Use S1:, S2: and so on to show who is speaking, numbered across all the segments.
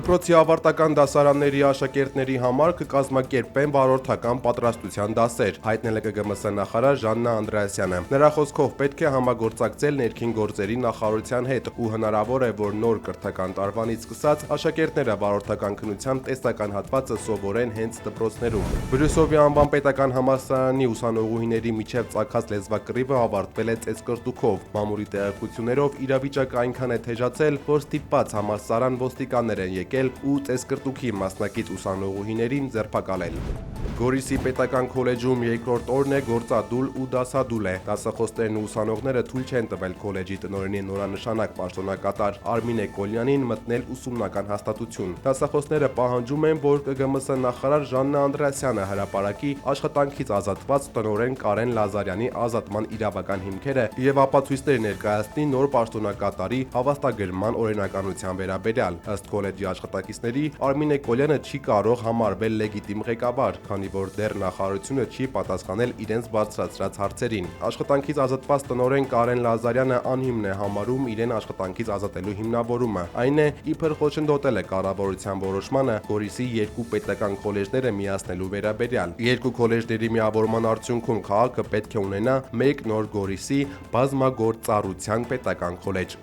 S1: դպրոցի ավարտական դասարանների աշակերտների համար կկազմակերպեն վարորդական պատրաստության դասեր, հայտնել է ԿԳՄՍ նախարար Ժաննա Անդրեասյանը։ Նրա խոսքով պետք է համագործակցել ներքին գործերի նախարարության հետ ու հնարավոր է, որ նոր կրթական տարվանից սկսած աշակերտները վարորդական քննության տեսական հատվածը սովորեն հենց դպրոցներում։ Բրյուսովի անվան պետական համալսարանի ուսանողուհիների միջև ծագած լեզվակռիվը ավարտվել է ծեծկռտուքով։ Մամուլի տեղեկություններով իրավիճակը այնքան է թեժացել, որ ստիպված համալսարան ոստիկաններ են եկել ու ծեծկռտուքի մասնակից ուսանողուհիներին ձերբակալել։ Գորիսի պետական քոլեջում երկրորդ օրն է գործադուլ ու դասադուլ է։ Դասախոսներն ու ուսանողները թույլ չեն տվել քոլեջի տնօրենի նորանշանակ պաշտոնակատար Արմինե Կոլյանին մտնել ուսումնական հաստատություն։ Դասախոսները պահանջում են, որ ԿԳՄՍ նախարար Ժաննա Անդրեասյանը հրապարակի աշխատանքից ազատված տնօրեն Կարեն Լազարյանի ազատման իրավական հիմքերը եւ ապացույցներ ներկայացնի նոր պաշտոնակատարի հավաստագրման օրենականության վերաբերյալ։ Ըստ քոլեջի աշխատակիցների Արմինե Կոլյանը չի կարող համարվել լեգիտիմ ղեկավար, քանի որ դեռ նախարարությունը չի պատասխանել իրենց բարձրացրած հարցերին։ Աշխատանքից ազատված տնօրեն Կարեն Լազարյանը անհիմն է համարում իրեն աշխատանքից ազատելու հիմնավորումը։ Այն է, իբր խոչընդոտել է կառավարության որոշմանը Գորիսի երկու պետական քոլեջները միացնելու վերաբերյալ։ Երկու քոլեջների միավորման արդյունքում քաղաքը պետք է ունենա մեկ նոր Գորիսի բազմագործառության պետական քոլեջ։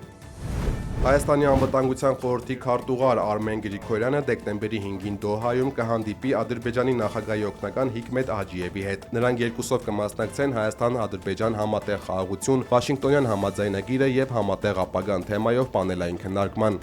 S1: Հայաստանի անվտանգության խորհրդի քարտուղար Արմեն Գրիգորյանը դեկտեմբերի 5-ին Դոհայում կհանդիպի Ադրբեջանի նախագահի օգնական Հիկմետ Հաջիևի հետ։ Նրանք երկուսով կմասնակցեն Հայաստան-Ադրբեջան համատեղ խաղաղություն, Վաշինգտոնյան համաձայնագիրը եւ համատեղ ապագան թեմայով պանելային քննարկման։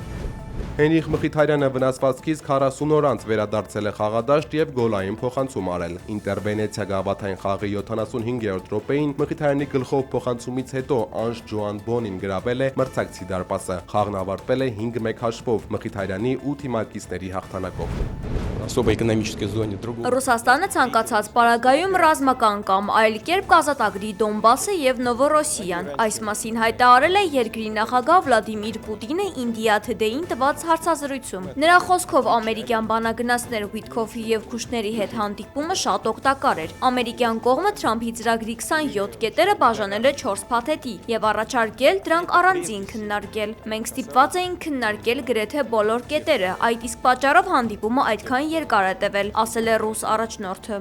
S1: Հենրիխ Մխիթարյանը վնասվածքից 40 օր անց վերադարձել է խաղադաշտ եւ գոլային փոխանցում արել։ Ինտեր-Վենեցիա գավաթային խաղի 75-րդ րոպեին Մխիթարյանի գլխով փոխանցումից հետո Անժ Ջոան Բոնին գրավել է մրցակցի դարպասը։ Խաղն ավարտվել է 5-1 հաշվով Մխիթարյանի ու թիմակիցների հաղթանակով։
S2: Ռուսաստանը ցանկացած պարագայում ռազմական կամ այլ կերպ կազատագրի Դոնբասը եւ Նովորոսիան։ Այս մասին հայտարարել է երկրի նախագահ Վլադիմիր Պուտինը India Today-ին տված հարցազրույցում։ Նրա խոսքով ամերիկյան բանագնացներ Ուիտքոֆի եւ Քուշների հետ հանդիպումը շատ օգտակար էր։ Ամերիկյան կողմը Թրամփի ծրագրի 27 կետերը բաժանել է 4 փաթեթի եւ առաջարկել դրանք առանձին քննարկել։ Մենք ստիպված էինք քննարկել գրեթե բոլոր կետերը, այդ իսկ պատճառով հանդիպումը այդքան երկար է տևել, ասել է ռուս առաջնորդը։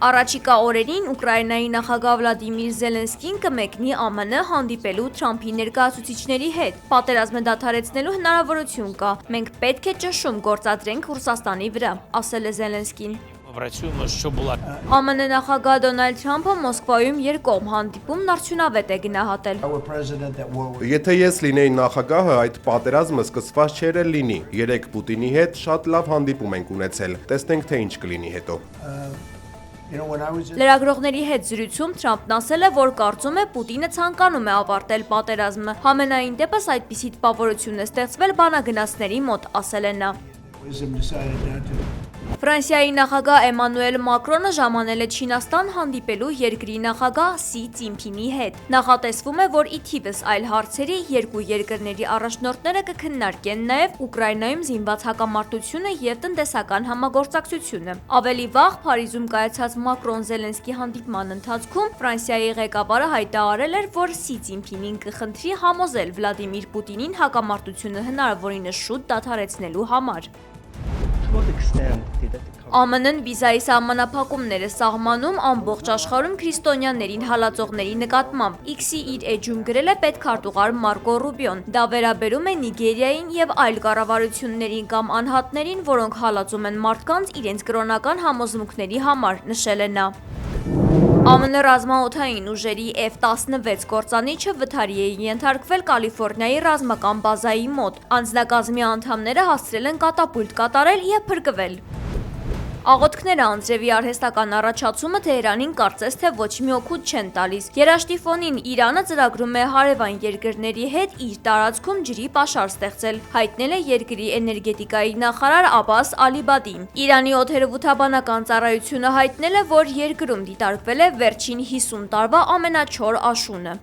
S2: Առաջիկա օրերին Ուկրաինայի նախագահ Վլադիմիր Զելենսկին կմեկնի ԱՄՆ հանդիպելու Թրամփի ներկայացուցիչների հետ։ Պատերազմը դադարեցնելու հնարավորություն կա։ Մենք պետք է ճնշում գործադրենք Ռուսաստանի վրա, ասել է Զելենսկին։ ԱՄՆ նախագահ Դոնալդ Թրամփը Մոսկվայում երկկողմ հանդիպումն արդյունավետ է գնահատել։
S1: Եթե ես լինեի նախագահը, այդ պատերազմը սկսված չէր էլ լինի։ Երեք Պուտինի հետ շատ լավ հանդիպում ենք ունեցել։ Տեսնենք, թե ինչ կլինի հետո։
S2: Լրագրողների հետ զրույցում Թրամփն ասել է, որ կարծում է Պուտինը ցանկանում է ավարտել պատերազմը։ Համենայն դեպս այդպիսի տպավորություն է ստեղծվել բանագնացների մոտ, ասել է նա։ Ֆրանսիայի նախագահ Էմանուել Մակրոնը ժամանել է Չինաստան հանդիպելու երկրի նախագահ Սի Ցինփինի հետ։ Նախատեսվում է, որ ի թիվս այլ հարցերի երկու երկրների առաջնորդները կքննարկեն նաև Ուկրաինայում զինված հակամարտությունը եւ տնտեսական համագործակցությունը։ Ավելի վաղ Փարիզում կայացած Մակրոն-Զելենսկի հանդիպման ընթացքում Ֆրանսիայի ղեկավարը հայտարարել էր, որ Սի Ցինփինին կխնդրի համոզել Վլադիմիր Պուտինին հակամարտությունը հնարավորինս շուտ դադարեցնելու համար։ ԱՄՆ-ն վիզայի սահմանափակումներ է սահմանում ամբողջ աշխարհում քրիստոնյաներին հալածողների նկատմամբ։ X-ի իր էջում գրել է պետքարտուղար Մարկո Ռուբիոն։ Դա վերաբերում է Նիգերիային եւ այլ կառավարություններին կամ անհատներին, որոնք հալածում են մարդկանց իրենց կրոնական համոզմունքների համար, նշել է նա։ ԱՄՆ ռազմաօդային ուժերի F-16 կործանիչը վթարի է ենթարկվել Կալիֆոռնիայի ռազմական բազայի մոտ։ Անձնակազմի անդամները հասցրել են կատապուլտ կատարել եւ փրկվել։ Աղոթքները անձրևի արհեստական առաջացումը Թեհրանին կարծես թե ոչ մի օգուտ չեն տալիս։ Երաշտի ֆոնին Իրանը ծրագրում է հարևան երկրների հետ իր տարածքում ջրի պաշար ստեղծել, հայտնել է երկրի էներգետիկայի նախարար Աբբաս Ալիբադին։ Իրանի օդերևութաբանական ծառայությունը հայտնել է, որ երկրում դիտարկվել է վերջին 50 տարվա ամենաչոր աշունը։